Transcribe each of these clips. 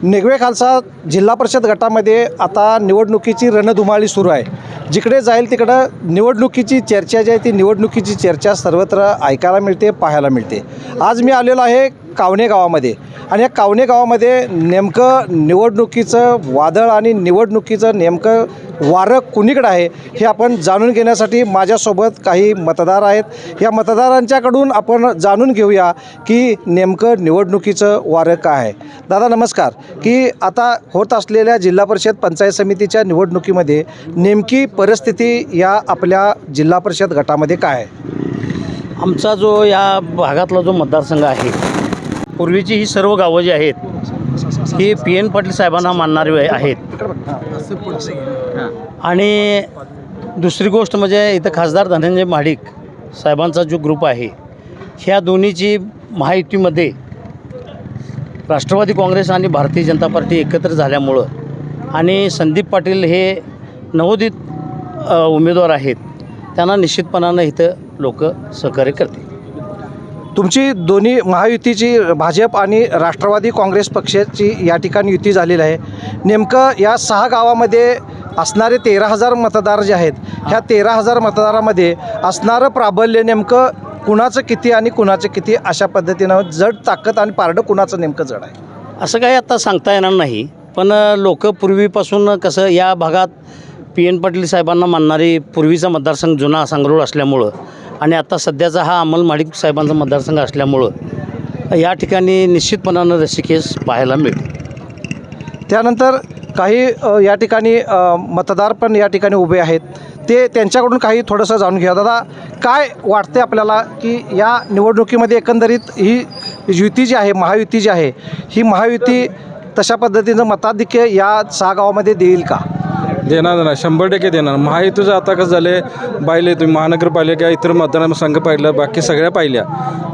निगवे खालसा जिल्हा परिषद गटामध्ये आता निवडणुकीची रणधुमाळी सुरू आहे. जिकडे जाईल तिकडं निवडणुकीची चर्चा जी आहे ती निवडणुकीची चर्चा सर्वत्र ऐकायला मिळते, पाहायला मिळते. आज मी आलेलो आहे कावणे गावामध्ये आणि या कावणे गावामध्ये नेमकं निवडणुकीचं वादळ आणि निवडणुकीचं नेमकं वारं कुणीकडं आहे हे आपण जाणून घेण्यासाठी माझ्यासोबत काही मतदार आहेत. या मतदारांच्याकडून आपण जाणून घेऊया की नेमकं निवडणुकीचं वारं काय आहे. दादा नमस्कार. की आता होत असलेल्या जिल्हा परिषद पंचायत समितीच्या निवडणुकीमध्ये नेमकी परिस्थिती या आपल्या जिल्हा परिषद गटामध्ये काय आहे? आमचा जो या भागातला जो मतदारसंघ आहे, पूर्वीची ही सर्व गावं जी आहेत ही PN पाटील साहेबांना मानणारी आहेत. आणि दुसरी गोष्ट म्हणजे इथं खासदार धनंजय महाडिक साहेबांचा जो ग्रुप आहे ह्या दोन्हीची महायुतीमध्ये राष्ट्रवादी काँग्रेस आणि भारतीय जनता पार्टी एकत्र झाल्यामुळं आणि संदीप पाटील हे नवोदित उमेदवार आहेत, त्यांना निश्चितपणानं इथं लोक सहकार्य करतील. तुमची दोन्ही महायुतीची भाजप आणि राष्ट्रवादी काँग्रेस पक्षाची या ठिकाणी युती झालेली आहे. नेमकं या 6 गावामध्ये असणारे 13,000 मतदार जे आहेत ह्या 13,000 मतदारामध्ये असणारं प्राबल्य नेमकं कुणाचं किती आणि कुणाचं किती अशा पद्धतीनं जड ताकद आणि पारडं कुणाचं नेमकं जड आहे असं काही आता सांगता येणार नाही. पण लोक पूर्वीपासून कसं या भागात PN पाटील साहेबांना मानणारी पूर्वीचा मतदारसंघ जुना सांगरोळ असल्यामुळं आणि आता सध्याचा हा अमल महाडिक साहेबांचा मतदारसंघ असल्यामुळं या ठिकाणी निश्चितपणानं रसिकेस पाहायला मिळते. त्यानंतर काही या ठिकाणी मतदार पण या ठिकाणी उभे आहेत, ते त्यांच्याकडून काही थोडंसं जाणून घ्या. दादा काय वाटते आपल्याला की या निवडणुकीमध्ये एकंदरीत ही युती जी आहे, महायुती जी आहे, ही महायुती तशा पद्धतीनं मताधिक्य या 6 गावामध्ये देईल का? देणार नाही, 100% देणार. महायुतीचं आता कसं झालं आहे, पाहिले तुम्ही महानगरपालिका इतर मतदारसंघ पाहिलं, बाकी सगळ्या पाहिल्या.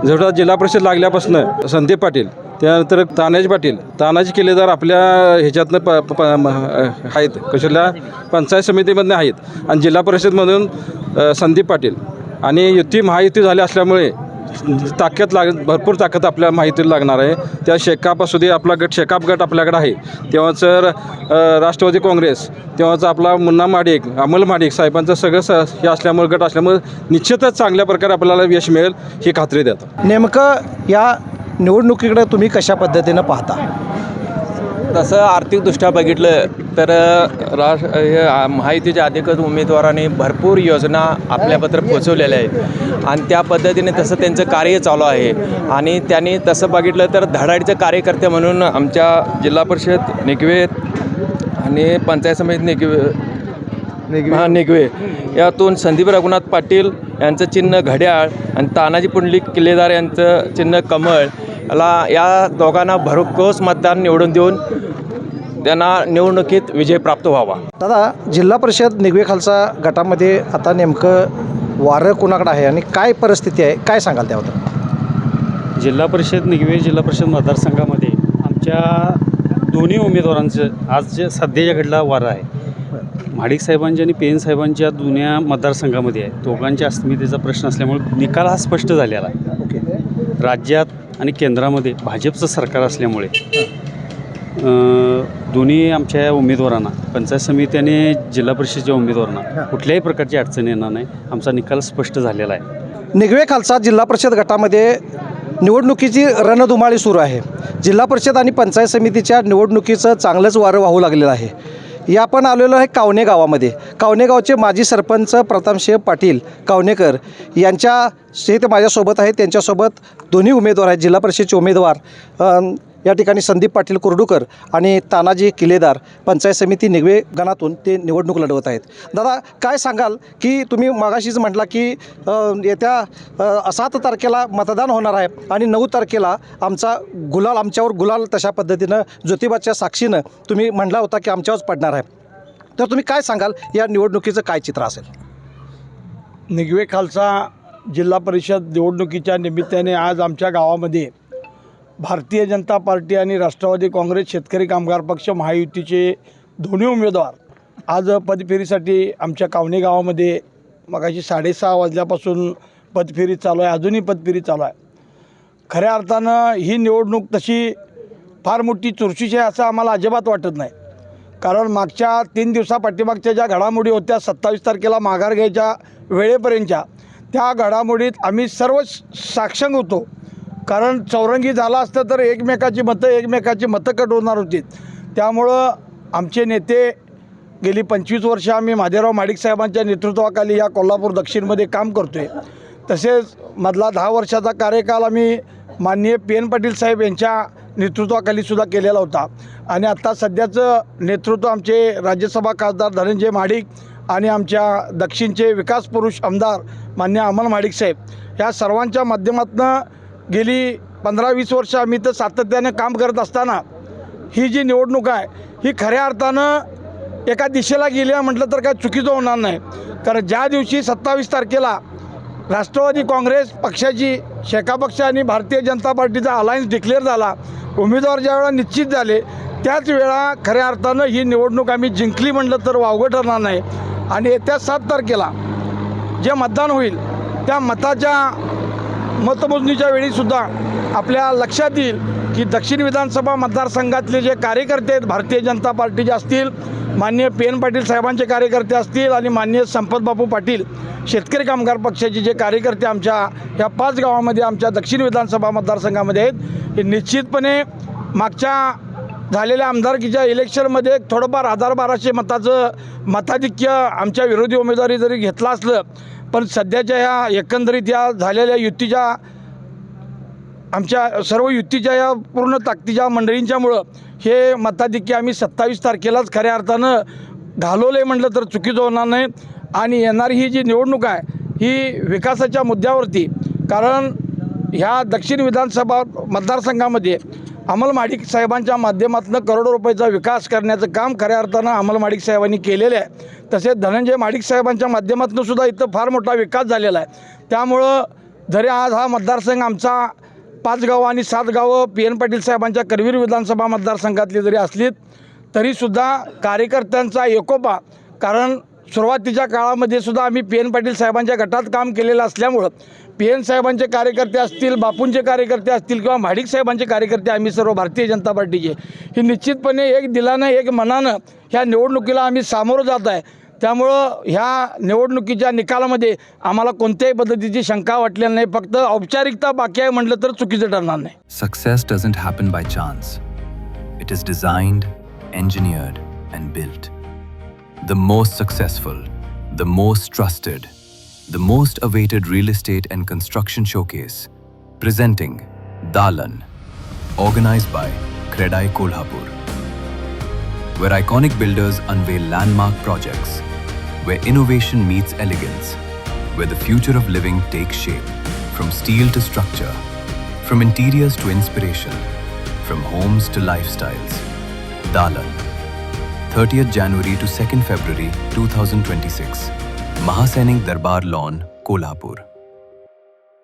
जेवढा जिल्हा परिषद लागल्यापासून संदीप पाटील, त्यानंतर तानाजी किल्लेदार आपल्या ह्याच्यातनं आहेत, कशाला पंचायत समितीमधून आहेत आणि जिल्हा परिषदमधून संदीप पाटील आणि युती महायुती झाली असल्यामुळे भरपूर ताकद आपल्या माहितीला लागणार आहे. त्या शेकाप असू दे, आपला गट शेकाप गट आपल्याकडे आहे, तेव्हाच राष्ट्रवादी काँग्रेस, तेव्हाच आपला मुन्ना महाडिक, अमल महाडिक साहेबांचं सगळं हे असल्यामुळे गट असल्यामुळे निश्चितच चांगल्या प्रकारे आपल्याला यश मिळेल ही खात्री देतात. नेमकं या निवडणुकीकडे तुम्ही कशा पद्धतीनं पाहता? तसं आर्थिकदृष्ट्या बघितलं तर महायुतीच्या अधिकृत उमेदवारांनी भरपूर योजना आपल्यापत्र पोचवलेल्या आहेत आणि त्या पद्धतीने तसं त्यांचं कार्य चालू आहे. आणि त्यांनी तसं बघितलं तर धडाडीचं कार्यकर्ते म्हणून आमच्या जिल्हा परिषद निगवे आणि पंचायत समिती निगवे यातून संदीप रघुनाथ पाटील यांचं चिन्ह घड्याळ आणि तानाजी पुंडलिक किल्लेदार यांचं चिन्ह कमळ या दोघांना भरघोस मतदान निवडून देऊन त्यांना निवडणुकीत विजय प्राप्त व्हावा. दादा जिल्हा परिषद निगवे खालसा गटामध्ये आता नेमकं वारं कुणाकडं आहे आणि काय परिस्थिती आहे, काय सांगाल त्याबद्दल? जिल्हा परिषद निगवे जिल्हा परिषद मतदारसंघामध्ये आमच्या दोन्ही उमेदवारांचं आज जे सध्याच्या घडला वारं आहे, महाडिक साहेबांच्या आणि PN साहेबांच्या दोन्ही मतदारसंघामध्ये आहे. दोघांच्या अस्मितेचा प्रश्न असल्यामुळे निकाल हा स्पष्ट झालेला आहे. राज्यात आणि केंद्रामध्ये भाजपचं सरकार असल्यामुळे दोन्ही आमच्या उमेदवारांना, पंचायत समिती आणि जिल्हा परिषदेच्या उमेदवारांना कुठल्याही प्रकारची अडचण येणार नाही. आमचा निकाल स्पष्ट झालेला आहे. निगवे खालसा जिल्हा परिषद गटामध्ये निवडणुकीची रणधुमाळी सुरू आहे. जिल्हा परिषद आणि पंचायत समितीच्या निवडणुकीचं चांगलंच वारं वाहू लागलेलं आहे. या आपण आलेलो आहे कावणे गावामध्ये. कावणे गावचे माजी सरपंच प्रतापसिंह पाटील कावणेकर यांच्या ते माझ्यासोबत आहेत. त्यांच्यासोबत दोन्ही उमेदवार आहेत, जिल्हा परिषदेचे उमेदवार या ठिकाणी संदीप पाटील कुर्डूकर आणि तानाजी किल्लेदार पंचायत समिती निगवे गणातून ते निवडणूक लढवत आहेत. दादा काय सांगाल की तुम्ही मागाशीच म्हटला की येत्या 7 तारखेला मतदान होणार आहे आणि 9 तारखेला आमच्यावर गुलाल तशा पद्धतीनं ज्योतिबाच्या साक्षीनं तुम्ही म्हटला होता की आमच्यावरच पडणार आहे. तर तुम्ही काय सांगाल या निवडणुकीचं काय चित्र असेल? निगवे खालसा जिल्हा परिषद निवडणुकीच्या निमित्ताने आज आमच्या गावामध्ये भारतीय जनता पार्टी आणि राष्ट्रवादी काँग्रेस शेतकरी कामगार पक्ष महायुतीचे दोन्ही उमेदवार आज पदफेरीसाठी आमच्या कावणे गावामध्ये मगाशी 6:30 वाजल्यापासून पदफेरी चालू आहे. अजूनही पदफेरी चालू आहे. खऱ्या अर्थानं ही निवडणूक तशी फार मोठी चुरशीची आहे असं आम्हाला अजिबात वाटत नाही. कारण मागच्या 3 दिवसापाठीमागच्या ज्या घडामोडी होत्या 27 तारखेला माघार घ्यायच्या वेळेपर्यंतच्या, त्या घडामोडीत आम्ही सर्व साक्षंग होतो. कारण चौरंगी झाला असतं तर एकमेकाची मतं कट होणार होती. त्यामुळं आमचे नेते गेली 25 वर्ष आम्ही महादेवराव महाडिक साहेबांच्या नेतृत्वाखाली या कोल्हापूर दक्षिणमध्ये काम करतो आहे. तसेच मधला 10 वर्षाचा कार्यकाल आम्ही माननीय PN पाटील साहेब यांच्या नेतृत्वाखाली सुद्धा केलेला होता. आणि आत्ता सध्याचं नेतृत्व आमचे राज्यसभा खासदार धनंजय महाडिक आणि आमच्या दक्षिणचे विकास पुरुष आमदार मान्य अमल महाडिक साहेब, ह्या सर्वांच्या माध्यमातून गेली 15-20 वर्ष आम्ही तर सातत्याने काम करत असताना ही जी निवडणूक आहे ही खऱ्या अर्थानं एका दिशेला गेली आहे म्हटलं तर काय चुकीचं होणार नाही. कारण ज्या दिवशी 27 तारखेला राष्ट्रवादी काँग्रेस पक्षाची शेका पक्ष आणि भारतीय जनता पार्टीचा अलायन्स डिक्लेअर झाला, उमेदवार ज्यावेळेला निश्चित झाले, त्याच वेळा खऱ्या अर्थानं ही निवडणूक आम्ही जिंकली म्हटलं तर वावगं ठरणार नाही. आणि येत्या 7 तारखेला जे मतदान होईल त्या मताच्या मतमोजणीच्या वेळीसुद्धा आपल्या लक्षात येईल की दक्षिण विधानसभा मतदारसंघातले जे कार्यकर्ते आहेत भारतीय जनता पार्टीचे असतील, माननीय PN पाटील साहेबांचे कार्यकर्ते असतील आणि माननीय संपतबापू पाटील शेतकरी कामगार पक्षाचे जे कार्यकर्ते आमच्या ह्या 5 गावामध्ये आमच्या दक्षिण विधानसभा मतदारसंघामध्ये आहेत, हे निश्चितपणे मागच्या झालेल्या आमदारकीच्या इलेक्शनमध्ये थोडंफार 1000-1200 मताचं मताधिक्य आमच्या विरोधी उमेदवारी जरी घेतला असलं, पण सध्याच्या ह्या एकंदरीत या झालेल्या युतीच्या आमच्या सर्व युतीच्या या पूर्ण ताकदीच्या मंडळींच्यामुळं हे मताधिक्य आम्ही 27 तारखेलाच खऱ्या अर्थानं घालवलं आहे म्हटलं तर चुकीचं होणार नाही. आणि येणारी ही जी निवडणूक आहे ही विकासाच्या मुद्द्यावरती, कारण ह्या दक्षिण विधानसभा मतदारसंघामध्ये अमल महाडिक साहेबांच्या माध्यमातून करोडो रुपयाचा विकास करण्याचं काम खऱ्या अर्थानं अमल महाडिक साहेबांनी केलेलं आहे. तसेच धनंजय महाडिक साहेबांच्या माध्यमातून सुद्धा इथं फार मोठा विकास झालेला आहे. त्यामुळं जरी आज हा मतदारसंघ आमचा 5 गावं आणि 7 गावं PN पाटील साहेबांच्या करवीर विधानसभा मतदारसंघातली जरी असलीत तरीसुद्धा कार्यकर्त्यांचा एकोपा, कारण सुरुवातीच्या काळामध्ये सुद्धा आम्ही PN पाटील साहेबांच्या गटात काम केलेलं असल्यामुळं PN साहेबांचे कार्यकर्ते असतील, बापूंचे कार्यकर्ते असतील किंवा महाडिक साहेबांचे कार्यकर्ते आम्ही सर्व भारतीय जनता पार्टीचे हे निश्चितपणे एक दिलानं एक मनानं ह्या निवडणुकीला आम्ही सामोरं जात आहे. त्यामुळं ह्या निवडणुकीच्या निकालामध्ये आम्हाला कोणत्याही पद्धतीची शंका वाटलेली नाही. फक्त औपचारिकता बाकी आहे म्हटलं तर चुकीचं ठरणार नाही. Success doesn't happen by chance. It is designed, engineered, and built. The most successful, the most trusted, the most awaited real estate and construction showcase, presenting Dalan, organized by Credai Kolhapur, where iconic builders unveil landmark projects, where innovation meets elegance, where the future of living takes shape, from steel to structure, from interiors to inspiration, from homes to lifestyles. Dalan, 30th January to 2nd February 2026, Mahasainik Darbar Lawn, Kolhapur.